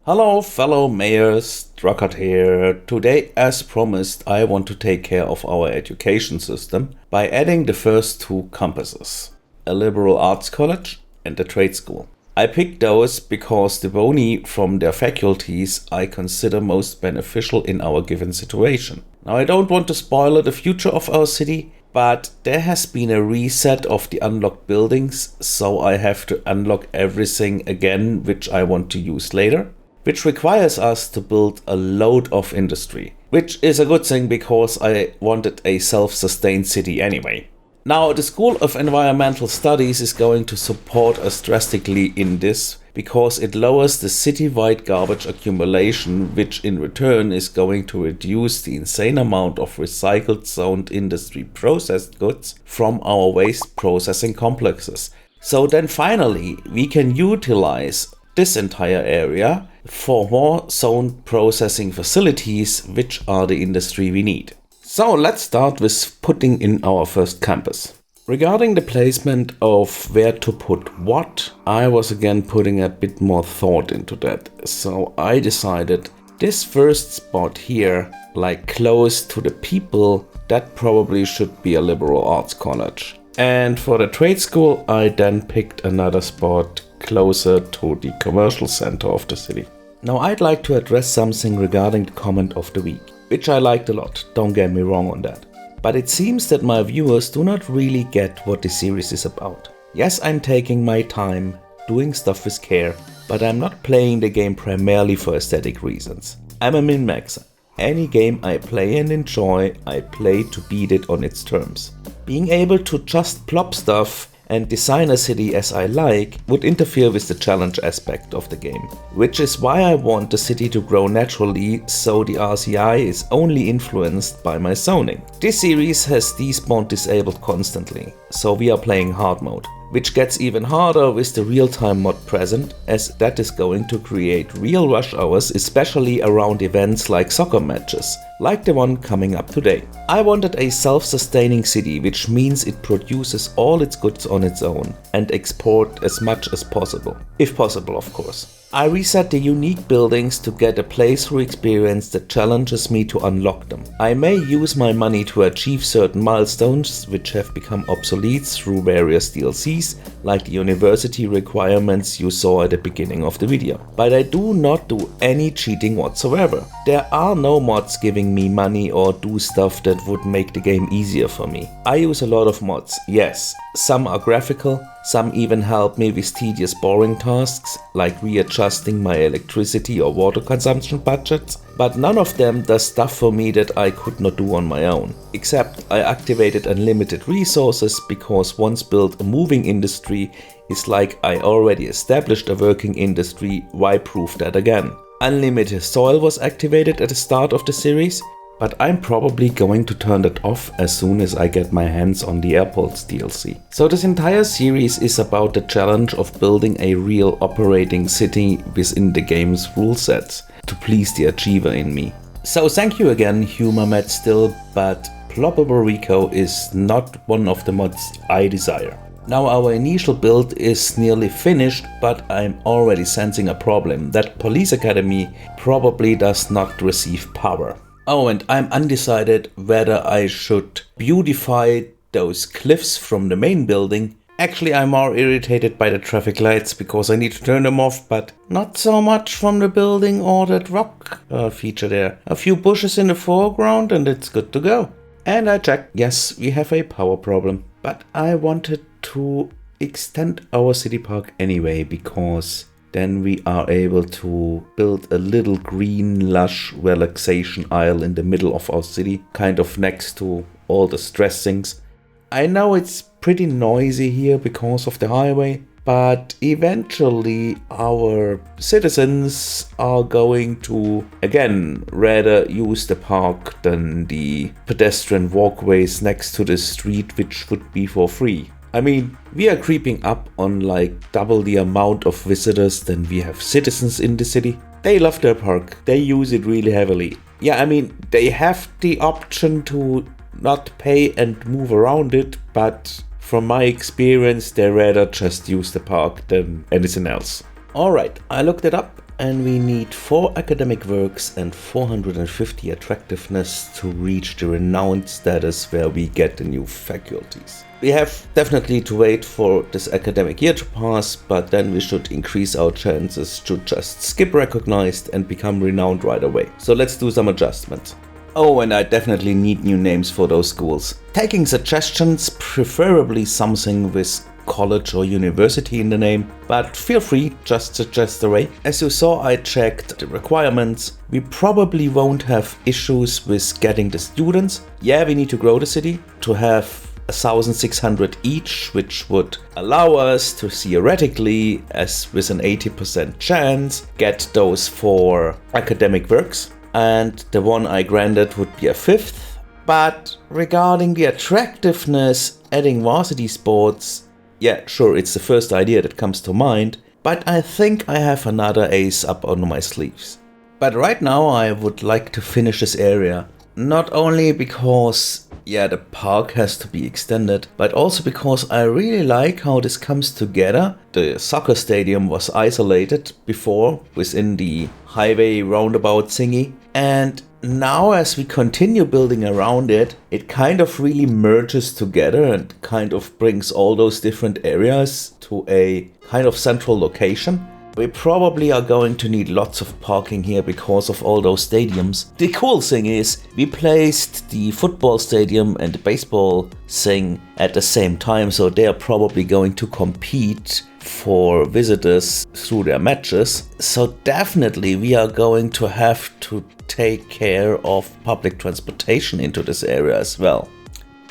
Hello fellow mayors, Drakken here. Today, as promised, I want to take care of our education system by adding the first two campuses, a liberal arts college and a trade school. I picked those because the boni from their faculties I consider most beneficial in our given situation. Now I don't want to spoil the future of our city, but there has been a reset of the unlocked buildings, so I have to unlock everything again which I want to use later, which requires us to build a load of industry, which is a good thing because I wanted a self-sustained city anyway. Now, the School of Environmental Studies is going to support us drastically in this because it lowers the city-wide garbage accumulation, which in return is going to reduce the insane amount of recycled zoned industry processed goods from our waste processing complexes. So then finally we can utilize this entire area for more zoned processing facilities, which are the industry we need. So let's start with putting in our first campus. Regarding the placement of where to put what, I was again putting a bit more thought into that. So I decided this first spot here, like close to the people, that probably should be a liberal arts college. And for the trade school, I then picked another spot closer to the commercial center of the city. Now I'd like to address something regarding the comment of the week, which I liked a lot, don't get me wrong on that. But it seems that my viewers do not really get what the series is about. Yes, I'm taking my time, doing stuff with care, but I'm not playing the game primarily for aesthetic reasons. I'm a min-maxer. Any game I play and enjoy, I play to beat it on its terms. Being able to just plop stuff and design a city as I like would interfere with the challenge aspect of the game, which is why I want the city to grow naturally, so the RCI is only influenced by my zoning. This series has despawn disabled constantly, so we are playing hard mode, which gets even harder with the real-time mod present, as that is going to create real rush hours, especially around events like soccer matches, like the one coming up today. I wanted a self-sustaining city, which means it produces all its goods on its own and export as much as possible, if possible of course. I reset the unique buildings to get a playthrough experience that challenges me to unlock them. I may use my money to achieve certain milestones which have become obsolete through various DLCs, like the university requirements you saw at the beginning of the video. But I do not do any cheating whatsoever. There are no mods giving me money or do stuff that would make the game easier for me. I use a lot of mods, yes. Some are graphical, some even help me with tedious boring tasks, like readjusting my electricity or water consumption budgets, but none of them does stuff for me that I could not do on my own. Except I activated unlimited resources because once built a moving industry is like I already established a working industry, why prove that again? Unlimited soil was activated at the start of the series, but I'm probably going to turn that off as soon as I get my hands on the airports DLC. So this entire series is about the challenge of building a real operating city within the game's rule sets to please the achiever in me. So thank you again, HumorMed still, but Ploppable Rico is not one of the mods I desire. Now our initial build is nearly finished, but I'm already sensing a problem that Police Academy probably does not receive power. Oh, and I'm undecided whether I should beautify those cliffs from the main building. Actually, I'm more irritated by the traffic lights because I need to turn them off, but not so much from the building or that rock feature there. A few bushes in the foreground and it's good to go. And I checked, yes, we have a power problem. But I wanted to extend our city park anyway because then we are able to build a little green, lush relaxation isle in the middle of our city, kind of next to all the stress things. I know it's pretty noisy here because of the highway, but eventually our citizens are going to, again, rather use the park than the pedestrian walkways next to the street, which would be for free. I mean, we are creeping up on like double the amount of visitors than we have citizens in the city. They love their park, they use it really heavily. Yeah, I mean, they have the option to not pay and move around it, but from my experience, they rather just use the park than anything else. Alright, I looked it up and we need 4 academic works and 450 attractiveness to reach the renowned status where we get the new faculties. We have definitely to wait for this academic year to pass, but then we should increase our chances to just skip recognized and become renowned right away. So let's do some adjustments. Oh, and I definitely need new names for those schools. Taking suggestions, preferably something with college or university in the name, but feel free, just suggest away. As you saw, I checked the requirements. We probably won't have issues with getting the students. Yeah, we need to grow the city to have 1,600 each, which would allow us to theoretically, as with an 80% chance, get those 4 academic works. And the one I granted would be a 5th. But regarding the attractiveness, adding varsity sports, yeah, sure, it's the first idea that comes to mind, but I think I have another ace up on my sleeves. But right now I would like to finish this area, not only because, yeah, the park has to be extended, but also because I really like how this comes together. The soccer stadium was isolated before within the highway roundabout thingy, and now as we continue building around it, it kind of really merges together and kind of brings all those different areas to a kind of central location. We probably are going to need lots of parking here because of all those stadiums. The cool thing is, we placed the football stadium and the baseball thing at the same time, so they are probably going to compete for visitors through their matches. So definitely we are going to have to take care of public transportation into this area as well.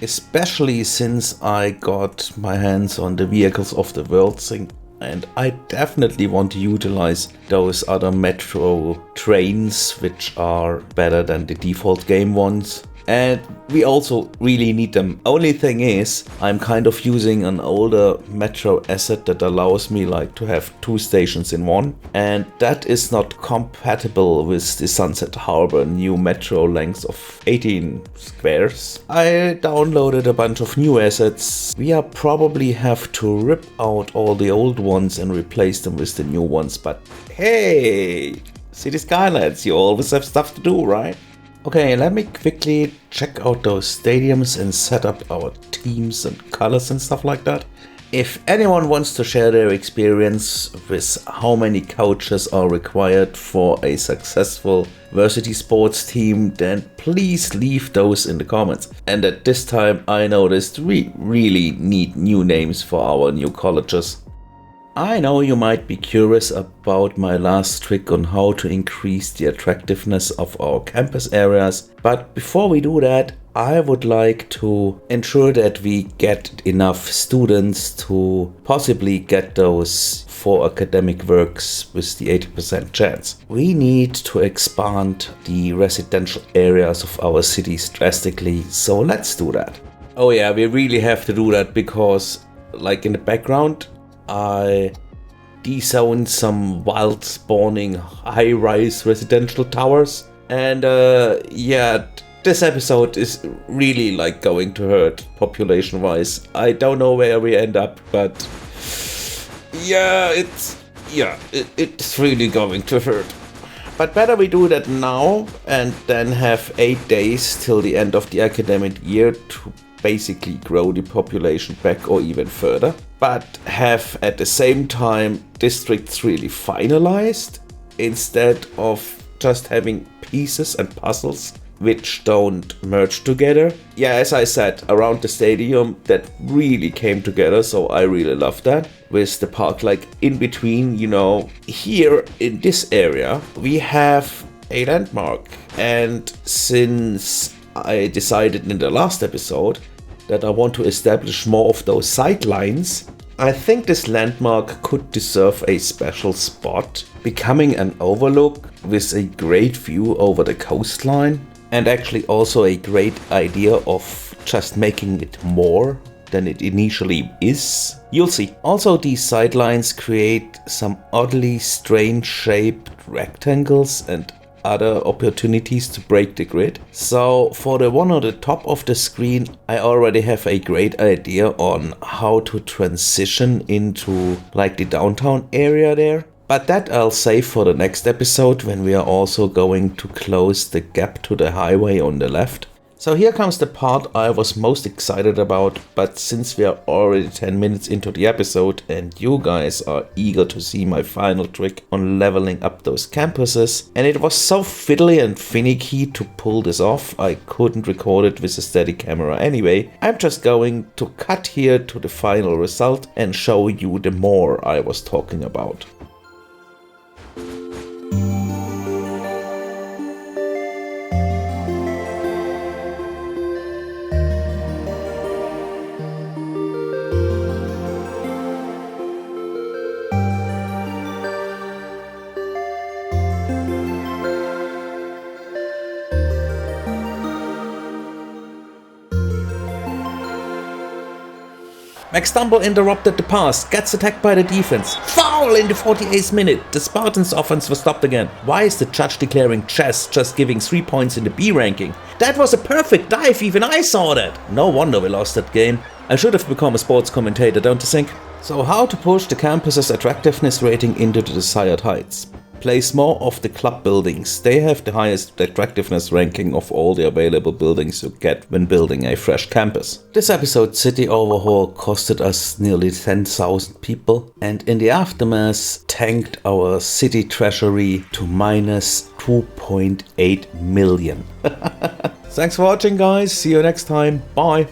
Especially since I got my hands on the Vehicles of the World thing. And I definitely want to utilize those other metro trains, which are better than the default game ones. And we also really need them. Only thing is, I'm kind of using an older metro asset that allows me like to have 2 stations in one. And that is not compatible with the Sunset Harbor new metro length of 18 squares. I downloaded a bunch of new assets. We are probably have to rip out all the old ones and replace them with the new ones. But hey, City Skylines, you always have stuff to do, right? Okay, let me quickly check out those stadiums and set up our teams and colors and stuff like that. If anyone wants to share their experience with how many coaches are required for a successful varsity sports team, then please leave those in the comments. And at this time, I noticed we really need new names for our new colleges. I know you might be curious about my last trick on how to increase the attractiveness of our campus areas, but before we do that, I would like to ensure that we get enough students to possibly get those 4 academic works with the 80% chance. We need to expand the residential areas of our cities drastically, so let's do that. Oh yeah, we really have to do that because, like in the background, I dezoned some wild spawning high-rise residential towers, and yeah, this episode is really like going to hurt population-wise. I don't know where we end up, but yeah, it's really going to hurt. But better we do that now and then have 8 days till the end of the academic year to basically grow the population back or even further, but have at the same time districts really finalized instead of just having pieces and puzzles which don't merge together. Yeah, as I said, around the stadium that really came together, so I really love that. With the park like in between, you know, here in this area we have a landmark, and since I decided in the last episode that I want to establish more of those sightlines, I think this landmark could deserve a special spot, becoming an overlook with a great view over the coastline, and actually also a great idea of just making it more than it initially is. You'll see. Also, these sightlines create some oddly strange shaped rectangles and other opportunities to break the grid. So for the one on the top of the screen, I already have a great idea on how to transition into like the downtown area there. But that I'll save for the next episode, when we are also going to close the gap to the highway on the left. So here comes the part I was most excited about, but since we are already 10 minutes into the episode and you guys are eager to see my final trick on leveling up those campuses, and it was so fiddly and finicky to pull this off, I couldn't record it with a steady camera anyway. I'm just going to cut here to the final result and show you the more I was talking about. Max Stumble interrupted the pass, gets attacked by the defense. Foul in the 48th minute. The Spartans' offense was stopped again. Why is the judge declaring chess, just giving 3 points in the B ranking? That was a perfect dive, even I saw that. No wonder we lost that game. I should have become a sports commentator, don't you think? So how to push the campus's attractiveness rating into the desired heights? Place more of the club buildings. They have the highest attractiveness ranking of all the available buildings you get when building a fresh campus. This episode's city overhaul costed us nearly 10,000 people, and in the aftermath tanked our city treasury to minus 2.8 million. Thanks for watching, guys. See you next time. Bye.